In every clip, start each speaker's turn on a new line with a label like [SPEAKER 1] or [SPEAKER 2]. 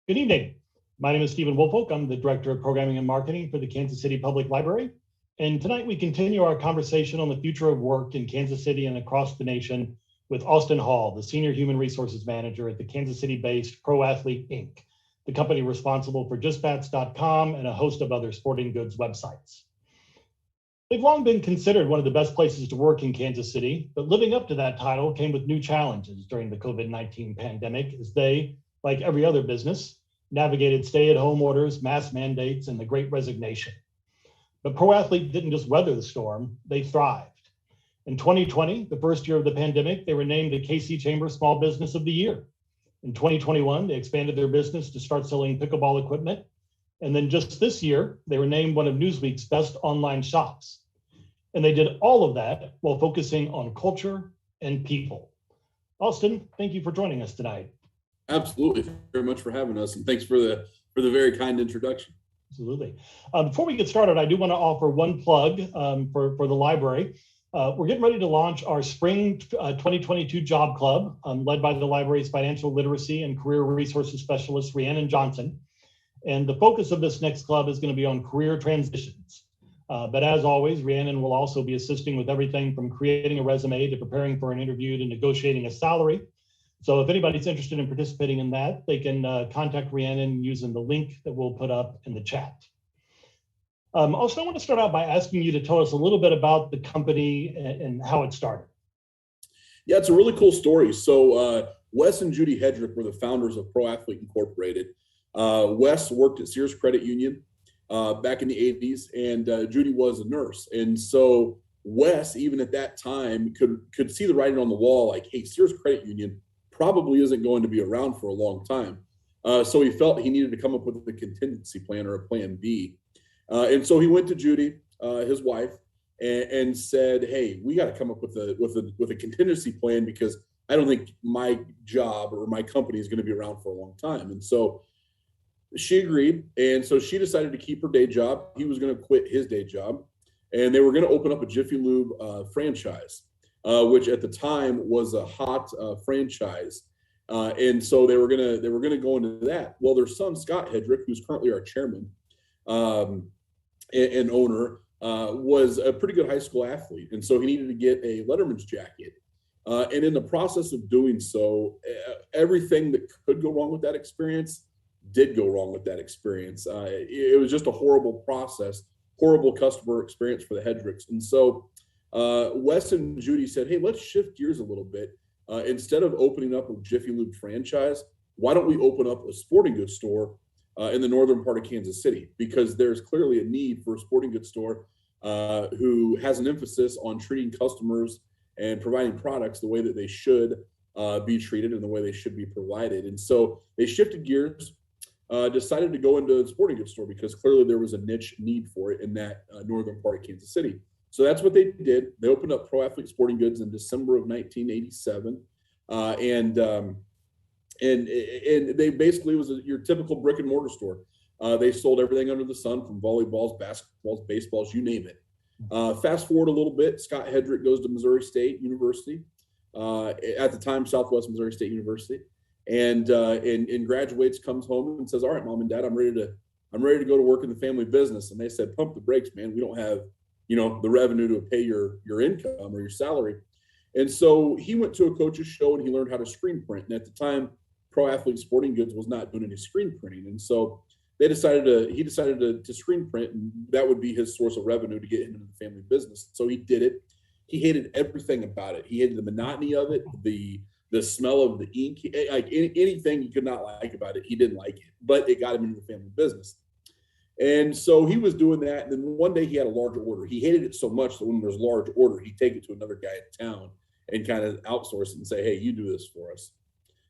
[SPEAKER 1] Good evening. My name is Stephen Woolfolk. I'm the Director of Programming and Marketing for the Kansas City Public Library. And tonight we continue our conversation on the future of work in Kansas City and across the nation with Austin Hall, the Senior Human Resources Manager at the Kansas City-based Pro Athlete, Inc., the company responsible for JustBats.com and a host of other sporting goods websites. They've long been considered one of the best places to work in Kansas City, but living up to that title came with new challenges during the COVID-19 pandemic as they, like every other business, navigated stay-at-home orders, mask mandates, and the Great Resignation. But Pro Athlete didn't just weather the storm, they thrived. In 2020, the first year of the pandemic, they were named the KC Chamber Small Business of the Year. In 2021, they expanded their business to start selling pickleball equipment. And then just this year, they were named one of Newsweek's best online shops. And they did all of that while focusing on culture and people. Austin, thank you for joining us tonight.
[SPEAKER 2] Absolutely. Thank you very much for having us. And thanks for the very kind introduction.
[SPEAKER 1] Absolutely. Before we get started, I do want to offer one plug for the library. We're getting ready to launch our Spring 2022 Job Club, led by the library's financial literacy and career resources specialist, Rhiannon Johnson. And the focus of this next club is going to be on career transitions. But as always, Rhiannon will also be assisting with everything from creating a resume to preparing for an interview to negotiating a salary. So if anybody's interested in participating in that, they can contact Rhiannon using the link that we'll put up in the chat. Also, I want to start out by asking you to tell us a little bit about the company and how it started.
[SPEAKER 2] Yeah, it's a really cool story. So Wes and Judy Hedrick were the founders of Pro Athlete Incorporated. Wes worked at Sears Credit Union back in the 80s, and Judy was a nurse. And so Wes, even at that time, could see the writing on the wall, like, hey, Sears Credit Union probably isn't going to be around for a long time. So he felt he needed to come up with a contingency plan or a plan B. And so he went to Judy, his wife, and said, hey, we got to come up with a contingency plan because I don't think my job or my company is going to be around for a long time. And so she agreed. And so she decided to keep her day job. He was going to quit his day job, and they were going to open up a Jiffy Lube franchise, which at the time was a hot franchise. And so they were gonna go into that. Well, their son, Scott Hedrick, who's currently our chairman and owner, was a pretty good high school athlete. And so he needed to get a letterman's jacket. And in the process of doing so, everything that could go wrong with that experience did go wrong with that experience. It was just a horrible process, horrible customer experience for the Hedricks. And so Wes and Judy said, hey, let's shift gears a little bit. Instead of opening up a Jiffy Lube franchise, why don't we open up a sporting goods store in the northern part of Kansas City? Because there's clearly a need for a sporting goods store who has an emphasis on treating customers and providing products the way that they should be treated and the way they should be provided. And so they shifted gears, decided to go into a sporting goods store because clearly there was a niche need for it in that northern part of Kansas City. So that's what they did. They opened up Pro Athlete Sporting Goods in December of 1987. And they basically was your typical brick and mortar store. They sold everything under the sun, from volleyballs, basketballs, baseballs, you name it. Fast forward a little bit, Scott Hedrick goes to Missouri State University, at the time Southwest Missouri State University, and graduates, comes home and says, all right, Mom and Dad, I'm ready to go to work in the family business. And they said, pump the brakes, man. We don't have the revenue to pay your income or your salary. And so he went to a coach's show and he learned how to screen print. And at the time, Pro Athlete Sporting Goods was not doing any screen printing. And so he decided to screen print, and that would be his source of revenue to get him into the family business. So he did it. He hated everything about it. He hated the monotony of it, the smell of the ink, like anything he could not like about it. He didn't like it, but it got him into the family business. And so he was doing that. And then one day he had a large order. He hated it so much that when there's a large order, he'd take it to another guy in town and kind of outsource it and say, hey, you do this for us.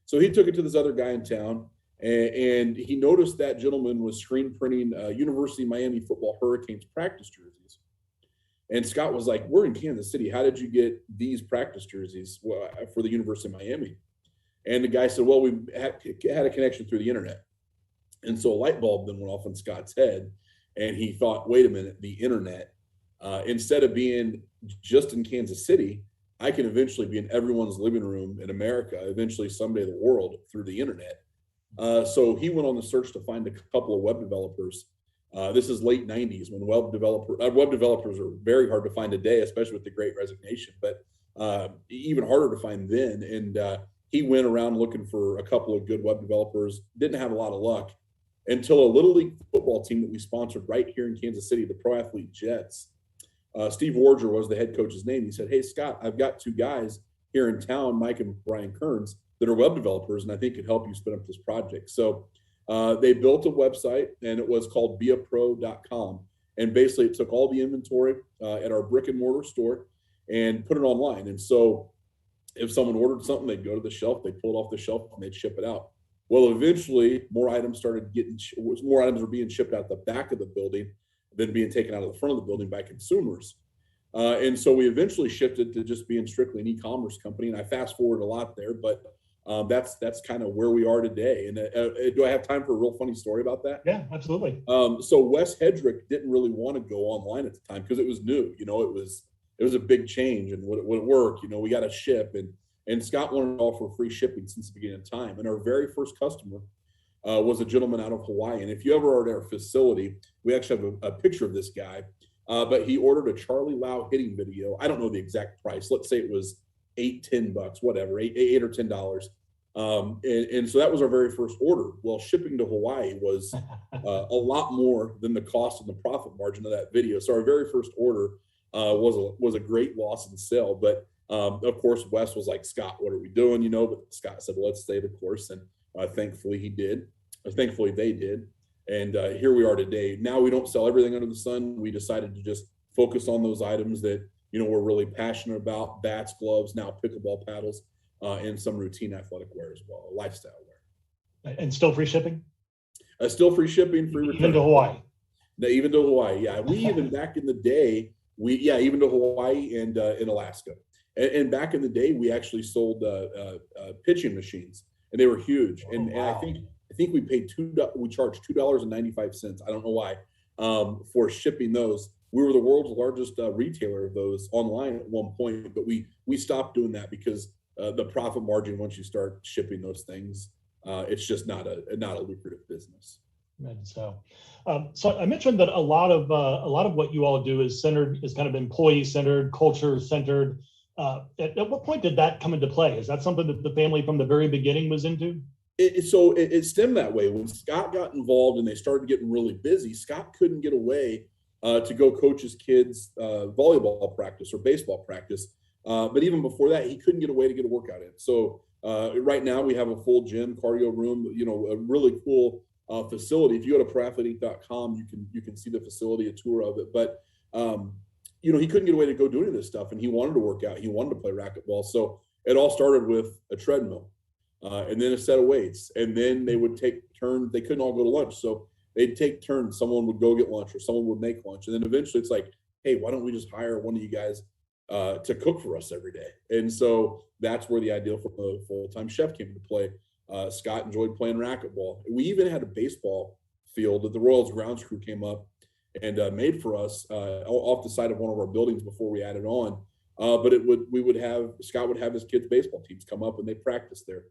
[SPEAKER 2] So he took it to this other guy in town, and he noticed that gentleman was screen printing University of Miami football Hurricanes practice jerseys. And Scott was like, we're in Kansas City. How did you get these practice jerseys for the University of Miami? And the guy said, well, we had a connection through the internet. And so a light bulb then went off in Scott's head, and he thought, wait a minute, the internet, instead of being just in Kansas City, I can eventually be in everyone's living room in America, eventually someday the world, through the internet. So he went on the search to find a couple of web developers. This is late 90s when web developers are very hard to find today, especially with the Great Resignation, but even harder to find then. And he went around looking for a couple of good web developers, didn't have a lot of luck until a Little League football team that we sponsored right here in Kansas City, the Pro Athlete Jets. Steve Warger was the head coach's name. He said, "Hey, Scott, I've got two guys here in town, Mike and Brian Kearns, that are web developers, and I think could help you spin up this project." So they built a website, and it was called beapro.com. And basically, it took all the inventory at our brick and mortar store and put it online. And so if someone ordered something, they'd go to the shelf, they'd pull it off the shelf, and they'd ship it out. Well, eventually, more items were being shipped out the back of the building than being taken out of the front of the building by consumers. And so we eventually shifted to just being strictly an e-commerce company. And I fast forward a lot there, but that's kind of where we are today. And do I have time for a real funny story about that?
[SPEAKER 1] Yeah, absolutely.
[SPEAKER 2] So Wes Hedrick didn't really want to go online at the time because it was new. You know, it was a big change, and would it work? You know, we got to ship, and Scott wanted to offer free shipping since the beginning of time. And our very first customer was a gentleman out of Hawaii. And if you ever are at our facility, we actually have a picture of this guy. But he ordered a Charlie Lau hitting video. I don't know the exact price. Let's say it was $10, whatever, $8 or $10. And so that was our very first order. Well, shipping to Hawaii was a lot more than the cost and the profit margin of that video. So our very first order was a great loss in sale. But of course, Wes was like, "Scott, what are we doing?" You know, but Scott said, "Well, let's stay the course." And thankfully he did. Thankfully they did. And here we are today. Now we don't sell everything under the sun. We decided to just focus on those items that, you know, we're really passionate about: bats, gloves, now pickleball paddles, and some routine athletic wear as well, lifestyle wear.
[SPEAKER 1] And still free shipping?
[SPEAKER 2] Still free shipping, free return.
[SPEAKER 1] Even to Hawaii?
[SPEAKER 2] No, even to Hawaii, yeah. We even back in the day, even to Hawaii and in Alaska. And back in the day, we actually sold pitching machines, and they were huge. And I think we charged $2.95. I don't know why, for shipping those. We were the world's largest retailer of those online at one point, but we stopped doing that because the profit margin, once you start shipping those things, it's just not a lucrative business.
[SPEAKER 1] So I mentioned that a lot of what you all do is kind of employee centered, culture centered. At what point did that come into play? Is that something that the family from the very beginning was into?
[SPEAKER 2] It stemmed that way. When Scott got involved and they started getting really busy, Scott couldn't get away to go coach his kids' volleyball practice or baseball practice. But even before that, he couldn't get away to get a workout in. So right now we have a full gym, cardio room, you know, a really cool facility. If you go to proathlete.com, you can see the facility, a tour of it. But you know, he couldn't get away to go do any of this stuff, and he wanted to work out. He wanted to play racquetball. So it all started with a treadmill. And then a set of weights, and then they would take turns. They couldn't all go to lunch, so they'd take turns. Someone would go get lunch, or someone would make lunch, and then eventually it's like, "Hey, why don't we just hire one of you guys to cook for us every day?" And so that's where the idea for the full-time chef came into play. Scott enjoyed playing racquetball. We even had a baseball field that the Royals grounds crew came up and made for us off the side of one of our buildings before we added on. But Scott would have his kids' baseball teams come up and they practiced there.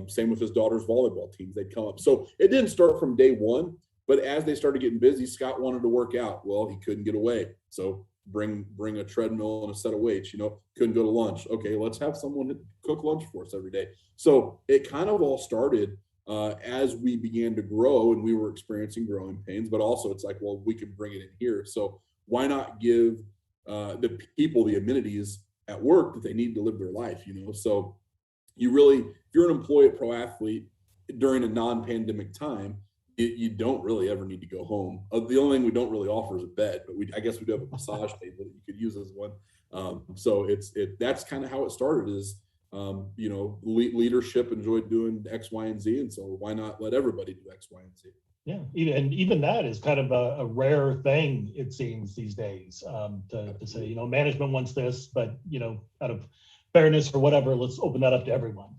[SPEAKER 2] Same with his daughter's volleyball teams. They'd come up. So it didn't start from day one, but as they started getting busy, Scott wanted to work out. Well, he couldn't get away. So bring a treadmill and a set of weights, you know, couldn't go to lunch. Okay, let's have someone cook lunch for us every day. So it kind of all started as we began to grow and we were experiencing growing pains, but also it's like, well, we can bring it in here. So why not give the people the amenities at work that they need to live their life, you know? So if you're an employee at Pro Athlete during a non-pandemic time, you don't really ever need to go home. The only thing we don't really offer is a bed, but I guess we do have a massage table that you could use as one. So that's kind of how it started is, you know, leadership enjoyed doing X, Y, and Z. And so why not let everybody do X, Y, and Z?
[SPEAKER 1] Yeah, even that is kind of a rare thing, it seems, these days, to say, you know, management wants this, but, you know, out of fairness or whatever, let's open that up to everyone.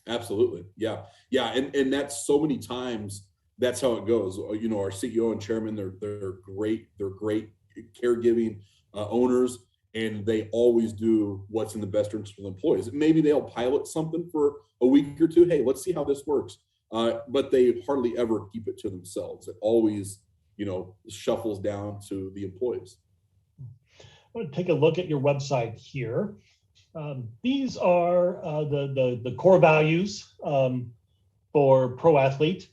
[SPEAKER 2] Absolutely. Yeah. And that's so many times, that's how it goes. You know, our CEO and chairman, they're great caregiving owners. and they always do what's in the best interest of the employees. Maybe they'll pilot something for a week or two. Hey, let's see how this works. But they hardly ever keep it to themselves. It always, shuffles down to the employees.
[SPEAKER 1] I'm going to take a look at your website here. These are the core values for Pro Athlete.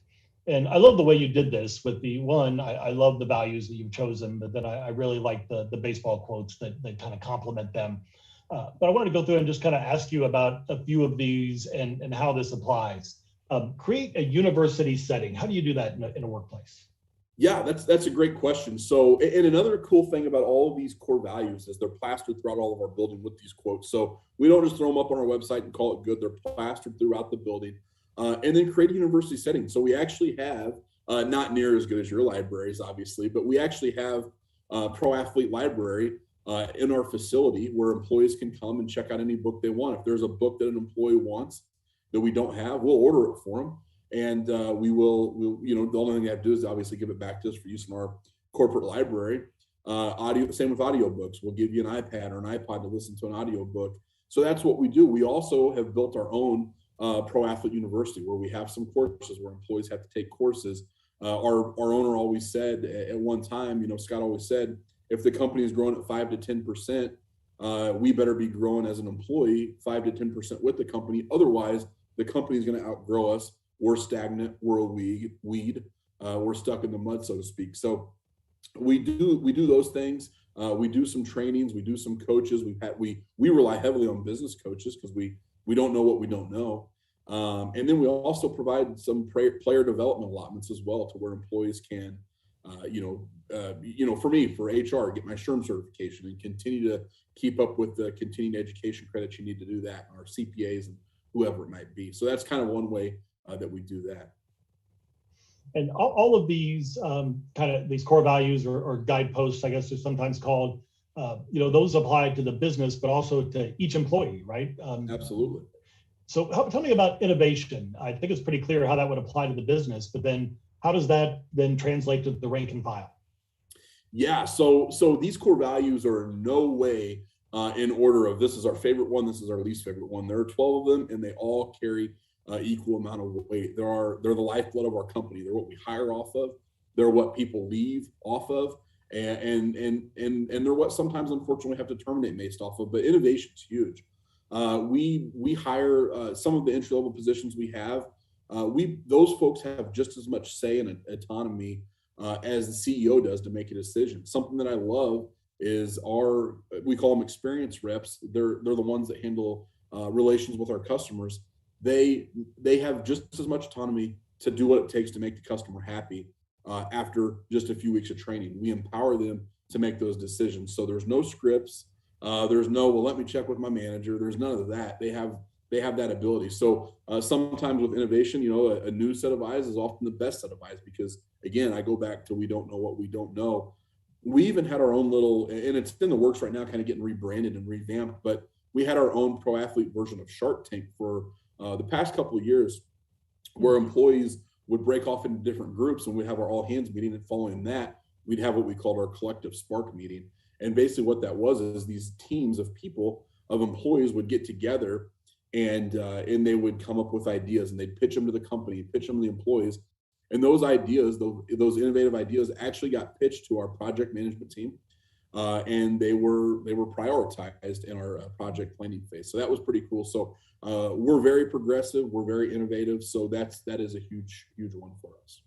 [SPEAKER 1] And I love the way you did this with the one. I love the values that you've chosen, but then I really like the baseball quotes that kind of complement them. But I wanted to go through and just kind of ask you about a few of these and how this applies. Create a university setting. How do you do that in a workplace?
[SPEAKER 2] Yeah, that's a great question. So, and another cool thing about all of these core values is they're plastered throughout all of our building with these quotes. So we don't just throw them up on our website and call it good. They're plastered throughout the building. And then create a university setting. So we actually have, not near as good as your libraries, obviously, but we actually have a Pro Athlete library in our facility where employees can come and check out any book they want. If there's a book that an employee wants that we don't have, we'll order it for them. And we'll, the only thing they have to do is obviously give it back to us for use in our corporate library. Audio, same with audiobooks. We'll give you an iPad or an iPod to listen to an audiobook. So that's what we do. We also have built our own Pro Athlete University, where we have some courses where employees have to take courses. Our owner always said at one time, Scott always said, if the company is growing at 5 to 10%, we better be growing as an employee 5 to 10% with the company. Otherwise, the company is going to outgrow us. We're stagnant. We're a weed. We're stuck in the mud, so to speak. So we do those things. We do some trainings. We do some coaches. We rely heavily on business coaches because we don't know what we don't know. And then we also provide some player development allotments as well, to where employees can, for me, for HR, get my SHRM certification and continue to keep up with the continuing education credits you need to do that, our CPAs and whoever it might be. So that's kind of one way that we do that.
[SPEAKER 1] And all of these these core values or guideposts, I guess they're sometimes called, those apply to the business, but also to each employee, right?
[SPEAKER 2] Absolutely.
[SPEAKER 1] So tell me about innovation. I think it's pretty clear how that would apply to the business, but then how does that then translate to the rank and file?
[SPEAKER 2] Yeah, so these core values are in no way in order of this is our favorite one, this is our least favorite one. There are 12 of them, and they all carry equal amount of weight. They're the lifeblood of our company. They're what we hire off of. They're what people leave off of, and they're what sometimes unfortunately have to terminate based off of. But innovation is huge. We hire some of the entry level positions we have. Those folks have just as much say and autonomy as the CEO does to make a decision. Something that I love is we call them experience reps. They're the ones that handle relations with our customers. They have just as much autonomy to do what it takes to make the customer happy after just a few weeks of training. We empower them to make those decisions. So there's no scripts. There's no, well, let me check with my manager. There's none of that. They have that ability. So sometimes with innovation, a new set of eyes is often the best set of eyes, because again, I go back to, we don't know what we don't know. We even had our own little, and it's in the works right now, kind of getting rebranded and revamped, but we had our own Pro Athlete version of Shark Tank for the past couple of years, where employees would break off into different groups, and we'd have our all hands meeting, and following that, we'd have what we called our collective spark meeting. And basically what that was is these teams of people, of employees, would get together and they would come up with ideas, and they'd pitch them to the company, pitch them to the employees. And those ideas, those innovative ideas, actually got pitched to our project management team, and they were prioritized in our project planning phase. So that was pretty cool. So we're very progressive, we're very innovative. So that is a huge one for us.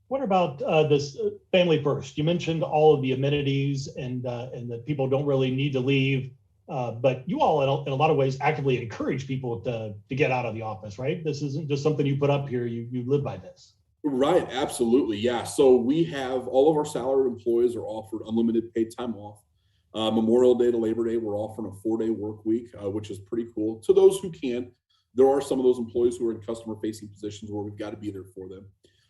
[SPEAKER 1] What about this family first? You mentioned all of the amenities and that people don't really need to leave, but you all in a lot of ways actively encourage people to get out of the office, right? This isn't just something you put up here, you live by this. Right,
[SPEAKER 2] absolutely, yeah. So we have, all of our salaried employees are offered unlimited paid time off. Memorial Day to Labor Day, we're offering a 4-day work week, which is pretty cool. To those who can, there are some of those employees who are in customer facing positions where we've got to be there for them.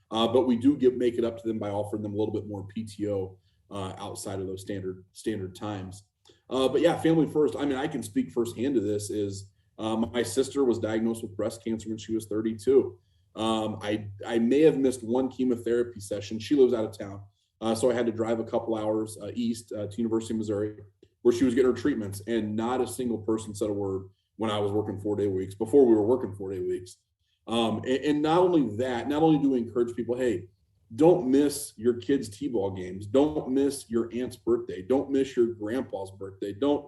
[SPEAKER 2] But we do make it up to them by offering them a little bit more PTO outside of those standard times. But yeah, family first. I mean, I can speak firsthand to this. Is my sister was diagnosed with breast cancer when she was 32. I may have missed one chemotherapy session. She lives out of town, so I had to drive a couple hours east to University of Missouri. where she was getting her treatments, and not a single person said a word when I was working 4-day weeks, before we were working 4-day weeks. And not only that, not only do we encourage people, hey, don't miss your kids' t-ball games. Don't miss your aunt's birthday. Don't miss your grandpa's birthday. Don't,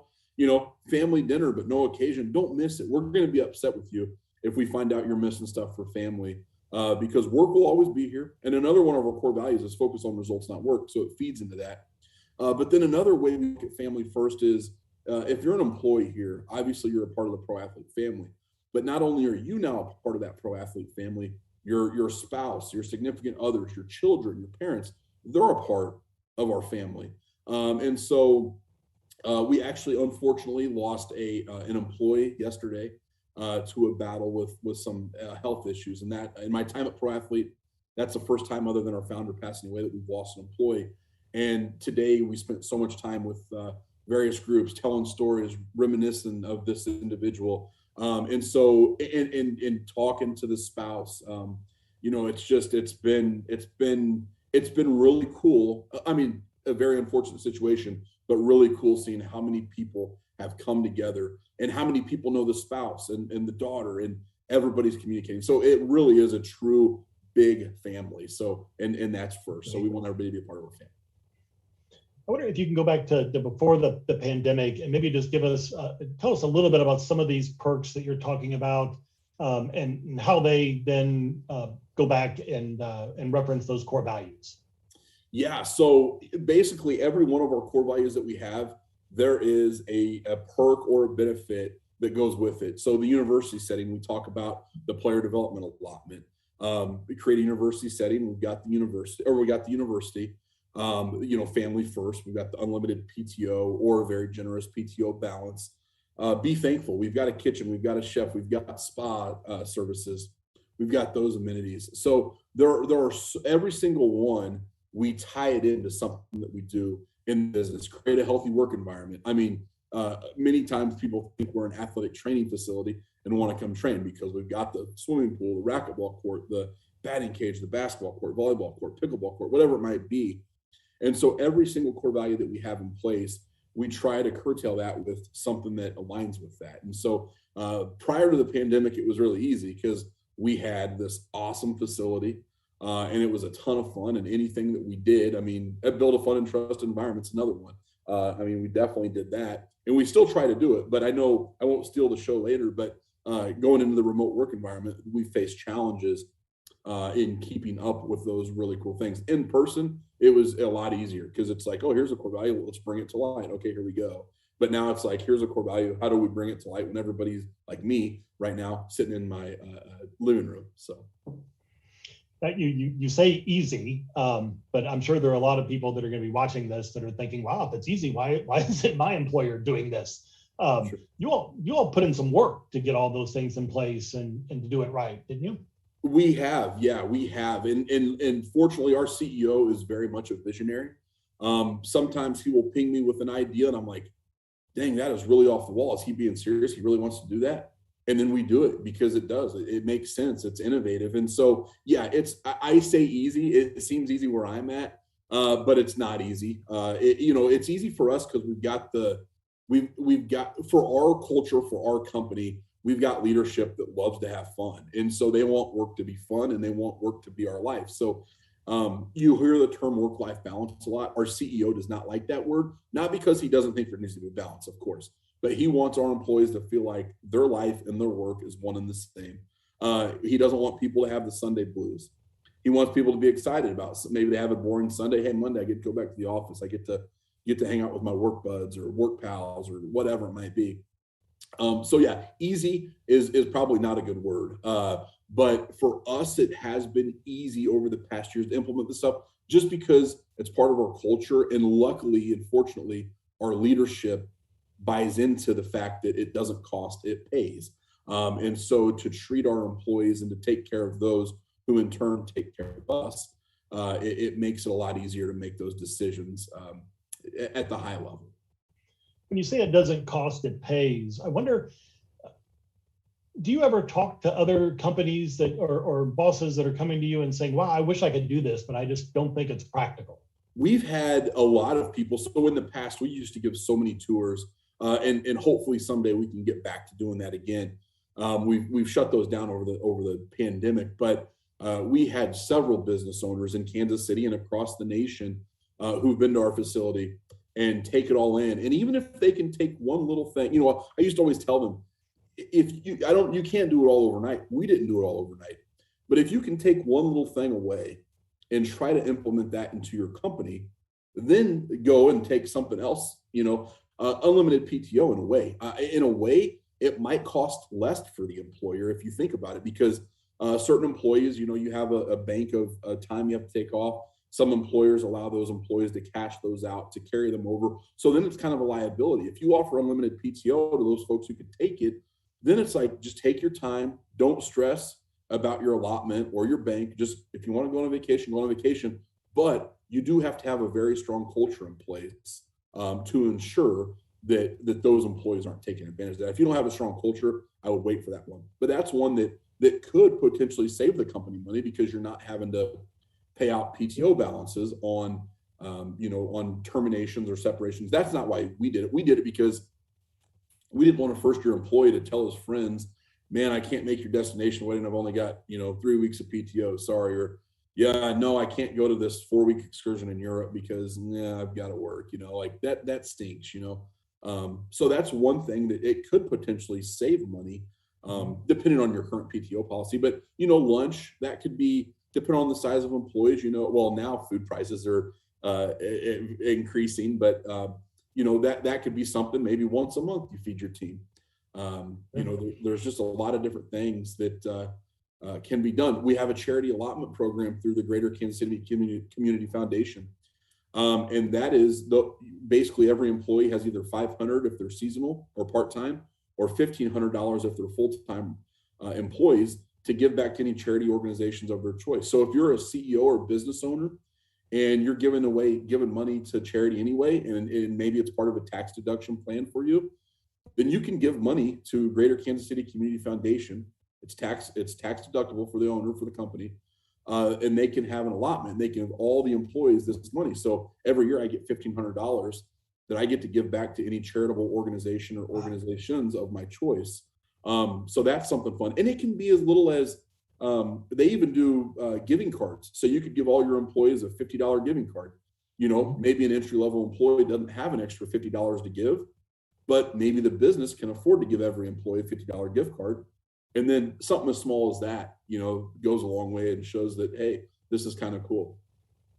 [SPEAKER 2] family dinner, but no occasion. Don't miss it. We're going to be upset with you if we find out you're missing stuff for family, because work will always be here. And another one of our core values is focus on results, not work. So it feeds into that. But then another way we look at family first is, if you're an employee here, obviously you're a part of the pro athlete family. But not only are you now a part of that pro athlete family, your spouse, your significant others, your children, your parents, they're a part of our family. And so we actually unfortunately lost an employee yesterday to a battle with some health issues. And that, in my time at Pro Athlete, that's the first time other than our founder passing away that we've lost an employee. And today we spent so much time with various groups telling stories reminiscent of this individual. And so in talking to the spouse, it's been really cool. I mean, a very unfortunate situation, but really cool seeing how many people have come together and how many people know the spouse and the daughter, and everybody's communicating. So it really is a true big family. So, and that's first. So we want everybody to be a part of our family.
[SPEAKER 1] I wonder if you can go back to before the pandemic and maybe just tell us a little bit about some of these perks that you're talking about, and how they then go back and reference those core values.
[SPEAKER 2] Yeah, so basically every one of our core values that we have, there is a perk or a benefit that goes with it. So the university setting, we talk about the player development allotment. We create a university setting, we got the university. Family first. We've got the unlimited PTO or a very generous PTO balance. Be thankful. We've got a kitchen, we've got a chef, we've got spa services, we've got those amenities. So there are every single one, we tie it into something that we do in business. Create a healthy work environment. I mean, many times people think we're an athletic training facility and want to come train because we've got the swimming pool, the racquetball court, the batting cage, the basketball court, volleyball court, pickleball court, whatever it might be. And so every single core value that we have in place, we try to curtail that with something that aligns with that. And so prior to the pandemic, it was really easy because we had this awesome facility and it was a ton of fun. And anything that we did, I mean, build a fun and trusted environment's another one. We definitely did that. And we still try to do it. But I know I won't steal the show later, but going into the remote work environment, we face challenges in keeping up with those really cool things. In person, it was a lot easier because it's like, oh, here's a core value, let's bring it to light. Okay, here we go. But now it's like, here's a core value, how do we bring it to light when everybody's like me right now sitting in my living room? So
[SPEAKER 1] you say easy, but I'm sure there are a lot of people that are going to be watching this that are thinking, wow, if it's easy, why isn't my employer doing this? Sure. You all put in some work to get all those things in place and to do it right, didn't you?
[SPEAKER 2] We have. And fortunately, our CEO is very much a visionary. Sometimes he will ping me with an idea and I'm like, dang, that is really off the wall. Is he being serious? He really wants to do that? And then we do it because it does. It makes sense. It's innovative. And so, yeah, I say easy. It seems easy where I'm at, but it's not easy. It's easy for us because we've got for our culture, for our company, we've got leadership that loves to have fun. And so they want work to be fun and they want work to be our life. So you hear the term work-life balance a lot. Our CEO does not like that word, not because he doesn't think there needs to be balance, of course, but he wants our employees to feel like their life and their work is one and the same. He doesn't want people to have the Sunday blues. He wants people to be excited about maybe they have a boring Sunday. Hey, Monday I get to go back to the office. I get to hang out with my work buds or work pals or whatever it might be. So yeah, easy is probably not a good word. But for us, it has been easy over the past years to implement this stuff just because it's part of our culture. And luckily and fortunately, our leadership buys into the fact that it doesn't cost, it pays. And so to treat our employees and to take care of those who in turn take care of us, it makes it a lot easier to make those decisions at the high level.
[SPEAKER 1] When you say it doesn't cost, it pays, I wonder, do you ever talk to other companies that or bosses that are coming to you and saying, wow, I wish I could do this, but I just don't think it's practical?
[SPEAKER 2] we've had a lot of people. So in the past, we used to give so many tours, and hopefully someday we can get back to doing that again. We've shut those down over the pandemic, but we had several business owners in Kansas City and across the nation who've been to our facility and take it all in. And even if they can take one little thing, I used to always tell them, you can't do it all overnight. We didn't do it all overnight, but if you can take one little thing away and try to implement that into your company, then go and take something else, unlimited PTO in a way, it might cost less for the employer if you think about it, because certain employees, you have a bank of time you have to take off. Some employers allow those employees to cash those out to carry them over. So then it's kind of a liability. If you offer unlimited PTO to those folks who can take it, then it's like, just take your time. Don't stress about your allotment or your bank. Just if you want to go on a vacation, go on a vacation. But you do have to have a very strong culture in place to ensure that those employees aren't taking advantage of that. If you don't have a strong culture, I would wait for that one. But that's one that could potentially save the company money, because you're not having to pay out PTO balances on terminations or separations. That's not why we did it. We did it because we didn't want a first-year employee to tell his friends, man, I can't make your destination wedding. I've only got, 3 weeks of PTO. Sorry. Or, yeah, no, I can't go to this 4-week excursion in Europe because I've got to work, like that stinks, So that's one thing that it could potentially save money, depending on your current PTO policy. But, lunch, that could be, depending on the size of employees, well, now food prices are increasing, but, that could be something maybe once a month you feed your team. There's just a lot of different things that can be done. We have a charity allotment program through the Greater Kansas City Community Foundation. And that is basically every employee has either $500 if they're seasonal or part-time, or $1,500 if they're full-time employees, to give back to any charity organizations of their choice. So if you're a CEO or business owner and you're giving money to charity anyway, and maybe it's part of a tax deduction plan for you, then you can give money to Greater Kansas City Community Foundation. It's tax deductible for the owner, for the company. And they can have an allotment. They can give all the employees this money. So every year I get $1,500 that I get to give back to any charitable organization or organizations of my choice. So that's something fun. And it can be as little as, they even do giving cards. So you could give all your employees a $50 giving card. Maybe an entry-level employee doesn't have an extra $50 to give, but maybe the business can afford to give every employee a $50 gift card. And then something as small as that, goes a long way and shows that, hey, this is kind of cool.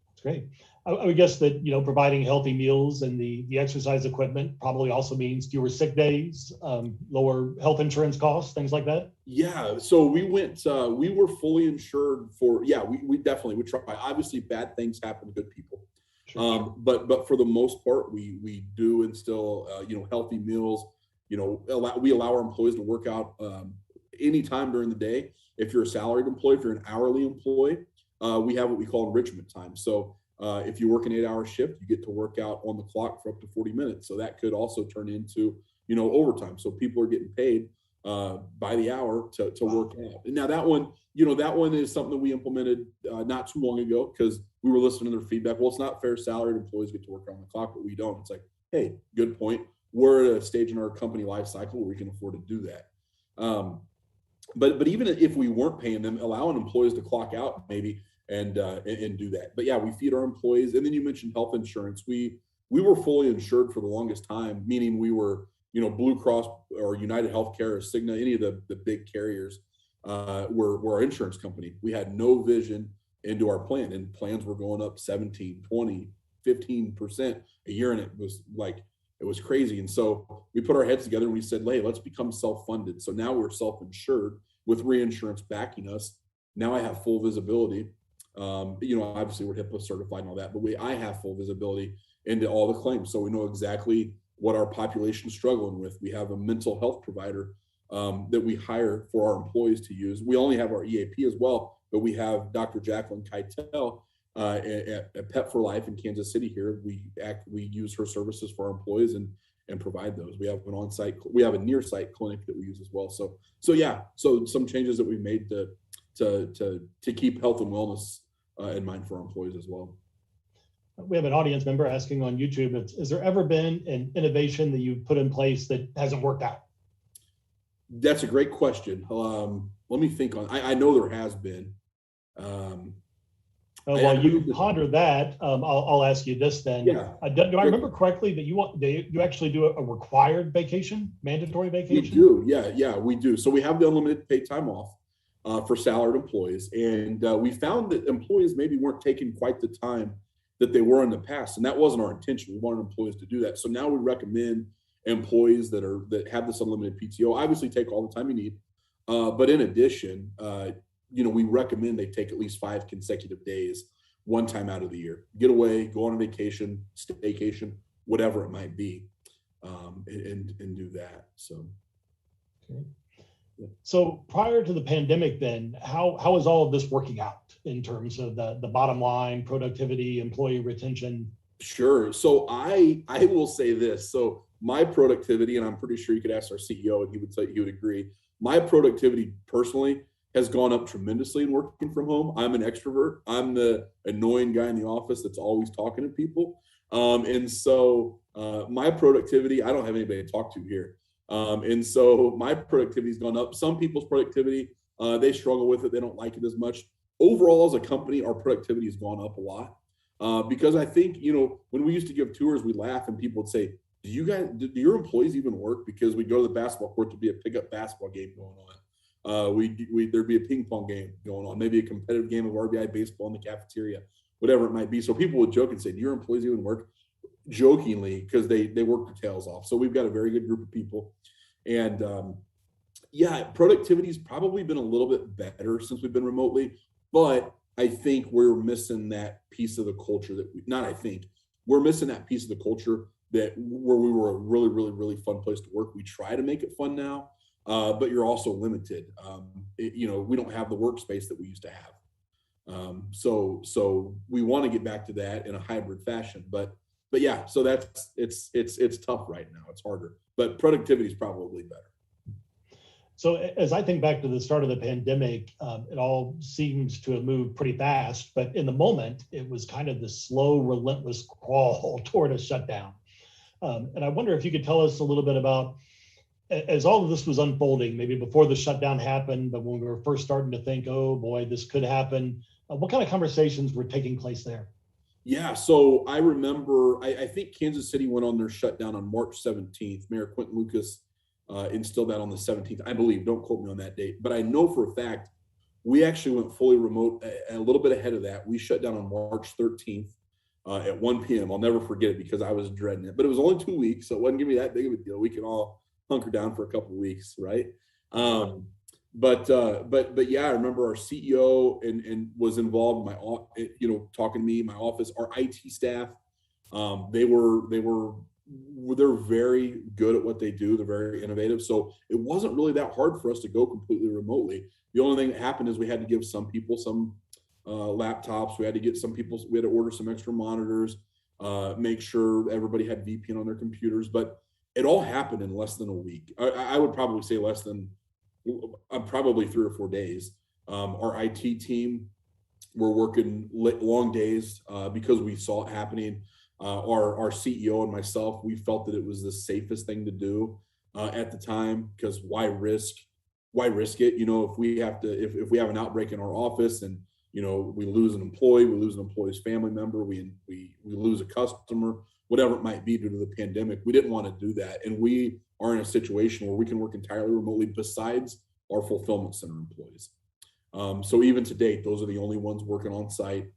[SPEAKER 1] That's great. I would guess that, providing healthy meals and the exercise equipment probably also means fewer sick days, lower health insurance costs, things like that.
[SPEAKER 2] Yeah. So we were fully insured for, we definitely would try. Obviously bad things happen to good people. Sure. But for the most part, we do instill, healthy meals, we allow our employees to work out anytime during the day. If you're a salaried employee, if you're an hourly employee, we have what we call enrichment time. So if you work an 8-hour shift, you get to work out on the clock for up to 40 minutes. So that could also turn into, overtime. So people are getting paid by the hour to work out. And now that one is something that we implemented not too long ago, because we were listening to their feedback. Well, it's not fair salaried employees get to work on the clock, but we don't. It's like, hey, good point. We're at a stage in our company life cycle where we can afford to do that. But even if we weren't paying them, allowing employees to clock out maybe and do that. But yeah, we feed our employees. And then you mentioned health insurance. We were fully insured for the longest time, meaning we were, Blue Cross or United Healthcare or Cigna, any of the big carriers were our insurance company. We had no vision into our plan, and plans were going up 17, 20, 15% a year. And it was crazy. And so we put our heads together and we said, hey, let's become self-funded. So now we're self-insured with reinsurance backing us. Now I have full visibility. Obviously we're HIPAA certified and all that, but I have full visibility into all the claims. So we know exactly what our population is struggling with. We have a mental health provider that we hire for our employees to use. We only have our EAP as well, but we have Dr. Jacqueline Keitel at Pet for Life in Kansas City here. We use her services for our employees and provide those. We have a near site clinic that we use as well. So some changes that we've made to keep health and wellness in mind for our employees as well.
[SPEAKER 1] We have an audience member asking on YouTube, has there ever been an innovation that you've put in place that hasn't worked out?
[SPEAKER 2] That's a great question. Let me think on. I know there has been.
[SPEAKER 1] While you ponder that, I'll ask you this then.
[SPEAKER 2] Yeah.
[SPEAKER 1] Do I remember correctly that you actually do a required vacation, mandatory vacation?
[SPEAKER 2] We do. Yeah, we do. So we have the unlimited paid time off for salaried employees, and we found that employees maybe weren't taking quite the time that they were in the past, and that wasn't our intention. We wanted employees to do that. So now we recommend employees that have this unlimited PTO obviously take all the time you need, but in addition, we recommend they take at least 5 consecutive days, one time out of the year, get away, go on a vacation, staycation, whatever it might be, and do that. So.
[SPEAKER 1] Okay. So prior to the pandemic, then, how is all of this working out in terms of the bottom line, productivity, employee retention?
[SPEAKER 2] Sure. So I will say this. So my productivity, and I'm pretty sure you could ask our CEO and he would agree. My productivity personally has gone up tremendously in working from home. I'm an extrovert. I'm the annoying guy in the office that's always talking to people. And so my productivity, I don't have anybody to talk to here. And so my productivity has gone up. Some people's productivity, they struggle with it. They don't like it as much. Overall, as a company, our productivity has gone up a lot. Because I think, when we used to give tours, we laugh and people would say, do your employees even work? Because we go to the basketball court to be a pickup basketball game going on. There'd be a ping pong game going on, maybe a competitive game of RBI baseball in the cafeteria, whatever it might be. So people would joke and say, do your employees even work? Jokingly, because they work their tails off. So we've got a very good group of people. And productivity has probably been a little bit better since we've been remotely, but I think we're missing that piece of the culture we're missing that piece of the culture where we were a really, really, really fun place to work. We try to make it fun now, but you're also limited. We don't have the workspace that we used to have. So we want to get back to that in a hybrid fashion, but yeah, so it's tough right now. It's harder, but productivity is probably better.
[SPEAKER 1] So as I think back to the start of the pandemic, it all seems to have moved pretty fast, but in the moment, it was kind of the slow, relentless crawl toward a shutdown. And I wonder if you could tell us a little bit about, as all of this was unfolding, maybe before the shutdown happened, but when we were first starting to think, oh boy, this could happen, what kind of conversations were taking place there?
[SPEAKER 2] Yeah, so I remember, I think Kansas City went on their shutdown on March 17th. Mayor Quentin Lucas instilled that on the 17th, I believe. Don't quote me on that date. But I know for a fact, we actually went fully remote a little bit ahead of that. We shut down on March 13th at 1 p.m. I'll never forget it because I was dreading it. But it was only 2 weeks, so it wasn't going to be that big of a deal. We can all hunker down for a couple of weeks, right? But yeah, I remember our CEO and was involved in my, talking to me, my office, our IT staff. They're very good at what they do. They're very innovative. So it wasn't really that hard for us to go completely remotely. The only thing that happened is we had to give some people some laptops. We had to order some extra monitors, make sure everybody had VPN on their computers. But it all happened in less than a week. I would probably say probably 3 or 4 days. Our IT team were working long days because we saw it happening. Our CEO and myself, we felt that it was the safest thing to do at the time, because why risk it? If we have an outbreak in our office and we lose an employee, we lose an employee's family member, we lose a customer, whatever it might be due to the pandemic, we didn't want to do that. And we are in a situation where we can work entirely remotely besides our fulfillment center employees. So even to date, those are the only ones working on site,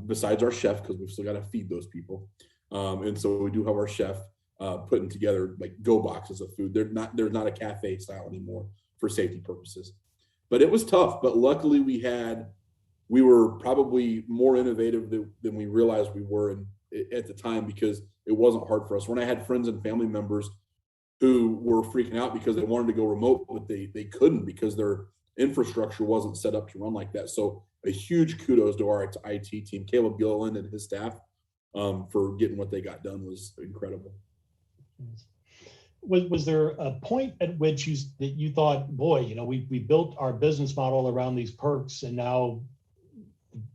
[SPEAKER 2] besides our chef, because we've still got to feed those people. And so we do have our chef putting together like go boxes of food. There's not a cafe style anymore for safety purposes. But it was tough. But luckily we were probably more innovative than we realized we were at the time, because it wasn't hard for us. When I had friends and family members who were freaking out because they wanted to go remote, but they couldn't because their infrastructure wasn't set up to run like that. So a huge kudos to our IT team. Caleb Gilliland and his staff for getting what they got done was incredible.
[SPEAKER 1] Was there a point at which you thought, boy, we built our business model around these perks, and now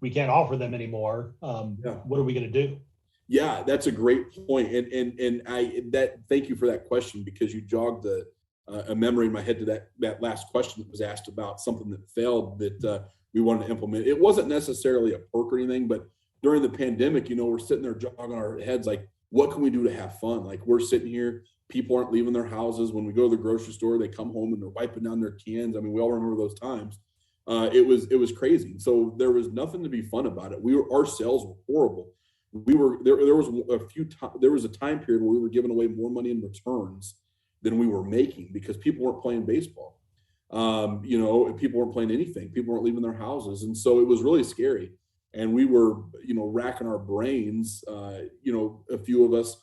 [SPEAKER 1] we can't offer them anymore. What are we going to do?
[SPEAKER 2] Yeah, that's a great point. Thank you for that question, because you jogged a memory in my head to that last question that was asked about something that failed that we wanted to implement. It wasn't necessarily a perk or anything, but during the pandemic, we're sitting there jogging our heads like, what can we do to have fun? Like, we're sitting here, people aren't leaving their houses. When we go to the grocery store, they come home and they're wiping down their cans. I mean, we all remember those times. It was crazy. So there was nothing to be fun about it. Our sales were horrible. There was a time period where we were giving away more money in returns than we were making, because people weren't playing baseball. People weren't playing anything. People weren't leaving their houses. And so it was really scary. And we were, racking our brains, a few of us,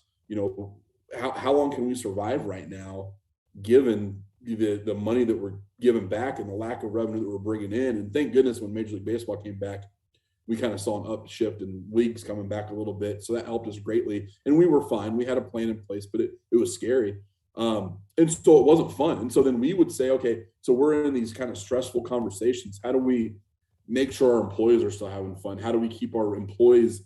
[SPEAKER 2] how long can we survive right now, given the money that we're giving back and the lack of revenue that we're bringing in. And thank goodness when Major League Baseball came back, we kind of saw an upshift and leagues coming back a little bit. So that helped us greatly. And we were fine. We had a plan in place, but it was scary. And so it wasn't fun. And so then we would say, okay, so we're in these kind of stressful conversations. How do we make sure our employees are still having fun? How do we keep our employees,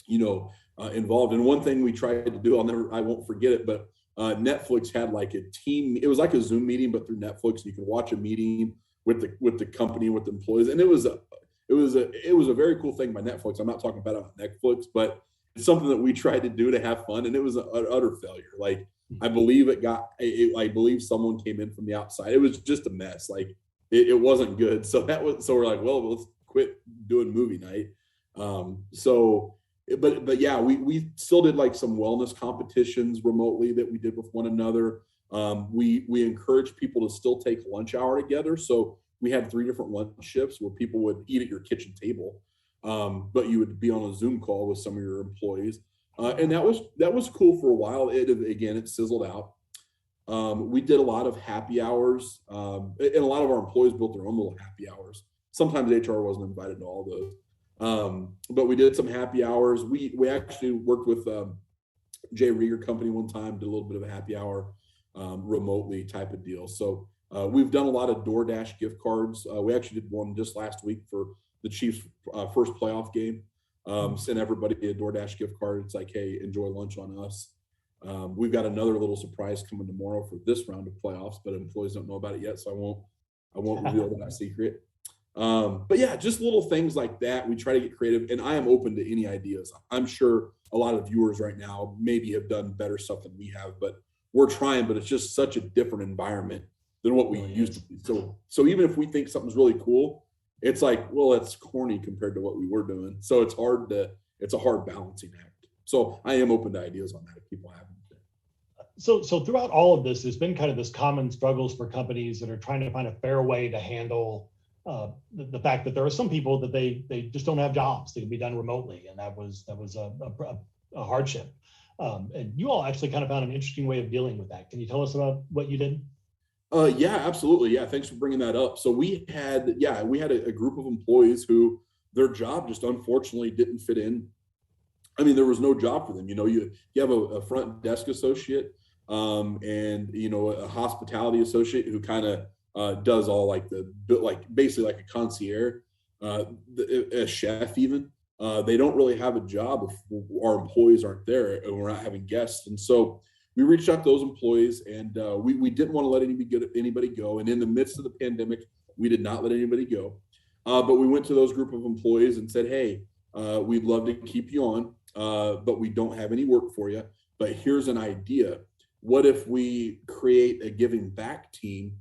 [SPEAKER 2] involved? And one thing we tried to do, I won't forget it, but Netflix had like a team. It was like a Zoom meeting, but through Netflix. You could watch a meeting with the company, with the employees, and it was a very cool thing by Netflix. I'm not talking about it on Netflix, but it's something that we tried to do to have fun, and it was an utter failure. Like, I believe I believe someone came in from the outside. It was just a mess. Like, it wasn't good. So we're like, well, let's quit doing movie night. But yeah, we still did like some wellness competitions remotely that we did with one another. We encouraged people to still take lunch hour together. So we had 3 different lunch shifts where people would eat at your kitchen table, but you would be on a Zoom call with some of your employees. And that was cool for a while. It sizzled out. We did a lot of happy hours, and a lot of our employees built their own little happy hours. Sometimes HR wasn't invited to all those, but we did some happy hours. We actually worked with Jay Rieger Company one time, did a little bit of a happy hour remotely type of deal. So we've done a lot of DoorDash gift cards. We actually did one just last week for the Chiefs' first playoff game. Sent everybody a DoorDash gift card. It's like, hey, enjoy lunch on us. We've got another little surprise coming tomorrow for this round of playoffs, but employees don't know about it yet, so I won't reveal that secret. But yeah, just little things like that. We try to get creative, and I am open to any ideas. I'm sure a lot of viewers right now maybe have done better stuff than we have, but we're trying. But it's just such a different environment than what we used to be. So even if we think something's really cool, it's like, well, it's corny compared to what we were doing. So it's a hard balancing act. So I am open to ideas on that if people have them.
[SPEAKER 1] So throughout all of this, there's been kind of this common struggles for companies that are trying to find a fair way to handle the fact that there are some people that they just don't have jobs that can be done remotely, and that was a hardship. And you all actually kind of found an interesting way of dealing with that. Can you tell us about what you did?
[SPEAKER 2] Yeah, absolutely. Yeah, thanks for bringing that up. So we had a group of employees who their job just unfortunately didn't fit in. I mean, there was no job for them. You have a front desk associate, and a hospitality associate who kind of does all basically like a concierge, a chef even. They don't really have a job if our employees aren't there and we're not having guests. And so we reached out to those employees, and we didn't want to let anybody go. And in the midst of the pandemic, we did not let anybody go. But we went to those group of employees and said, hey, we'd love to keep you on, but we don't have any work for you. But here's an idea. What if we create a giving back team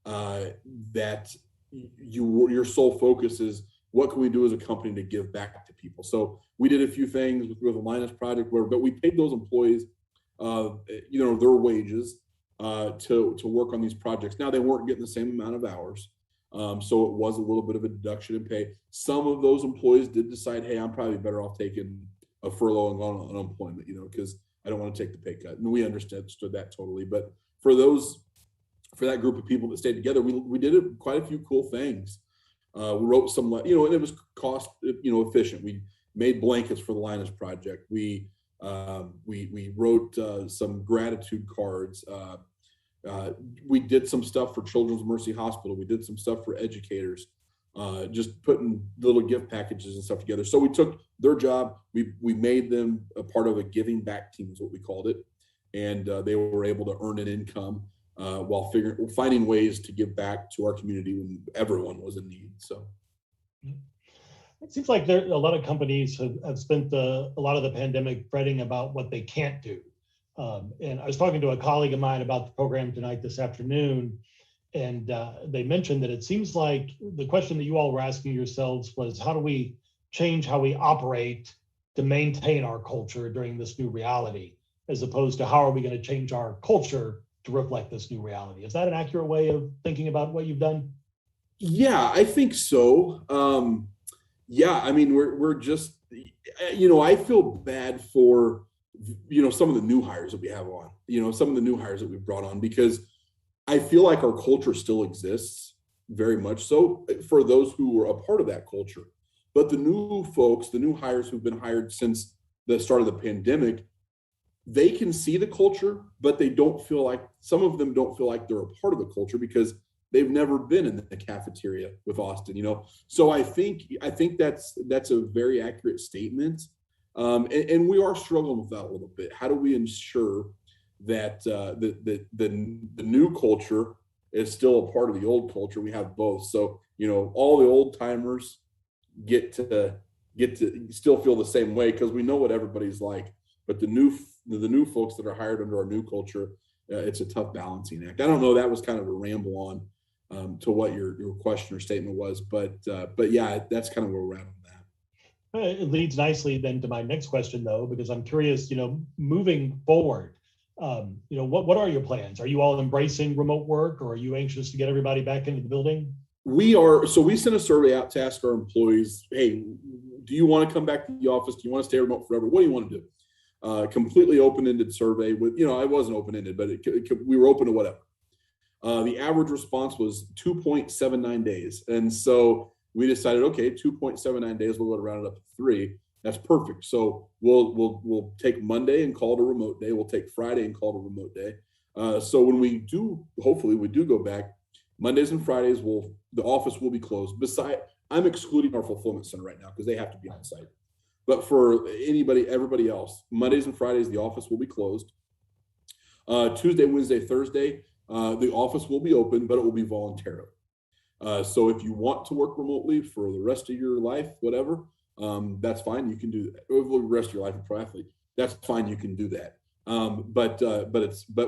[SPEAKER 2] that your sole focus is, what can we do as a company to give back to people? So we did a few things with the Linus Project, but we paid those employees their wages to work on these projects. Now, they weren't getting the same amount of hours, so it was a little bit of a deduction in pay. Some of those employees did decide, hey, I'm probably better off taking a furlough and going on unemployment, because I don't want to take the pay cut. And we understood that totally. But for that group of people that stayed together, we did quite a few cool things. We wrote some, and it was cost, efficient. We made blankets for the Linus Project. We wrote some gratitude cards. We did some stuff for Children's Mercy Hospital. We did some stuff for educators. just putting little gift packages and stuff together. So we took their job, we made them a part of a giving back team is what we called it. And they were able to earn an income while finding ways to give back to our community when everyone was in need. So
[SPEAKER 1] it seems like there a lot of companies have spent a lot of the pandemic fretting about what they can't do. And I was talking to a colleague of mine about the program tonight this afternoon, and they mentioned that it seems like the question that you all were asking yourselves was, how do we change how we operate to maintain our culture during this new reality, as opposed to how are we going to change our culture to reflect this new reality? Is that an accurate way of thinking about what you've done?
[SPEAKER 2] Yeah, I think so. Yeah, I mean, we're just, I feel bad for, some of the new hires that we have on, some of the new hires that we've brought on, because I feel like our culture still exists very much so for those who were a part of that culture. But the new folks, the new hires who've been hired since the start of the pandemic, they can see the culture, but they don't feel like, some of them don't feel like they're a part of the culture because they've never been in the cafeteria with Austin, So I think that's a very accurate statement. And we are struggling with that a little bit. How do we ensure that the new culture is still a part of the old culture? We have both. So, all the old timers get to still feel the same way because we know what everybody's like. But the new folks that are hired under our new culture, it's a tough balancing act. I don't know. That was kind of a ramble on to what your question or statement was, but yeah, that's kind of where we're at on that.
[SPEAKER 1] It leads nicely then to my next question, though, because I'm curious. Moving forward, what are your plans? Are you all embracing remote work, or are you anxious to get everybody back into the building?
[SPEAKER 2] We are. So we sent a survey out to ask our employees, hey, do you want to come back to the office? Do you want to stay remote forever? What do you want to do? Completely open-ended survey with, it wasn't open-ended, but we were open to whatever. The average response was 2.79 days. And so we decided, okay, 2.79 days, we'll go to round it up to 3. That's perfect. So we'll take Monday and call it a remote day. We'll take Friday and call it a remote day. So when we do, hopefully we do go back, Mondays and Fridays, the office will be closed. I'm excluding our fulfillment center right now because they have to be on site. But for everybody else, Mondays and Fridays, the office will be closed. Tuesday, Wednesday, Thursday, the office will be open, but it will be voluntarily. So if you want to work remotely for the rest of your life, whatever, that's fine. You can do that. Or the rest of your life, a pro athlete, that's fine. You can do that. But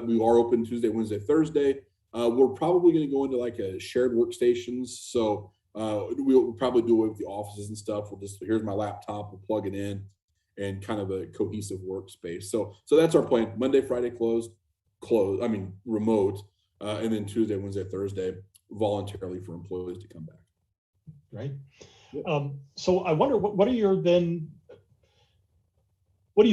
[SPEAKER 2] we are open Tuesday, Wednesday, Thursday. We're probably going to go into like a shared workstations. So we'll probably do away with the offices and stuff. Here's my laptop. We'll plug it in, and kind of a cohesive workspace. So that's our plan. Monday, Friday remote, and then Tuesday, Wednesday, Thursday, voluntarily for employees to come back.
[SPEAKER 1] Right. So I wonder, what are you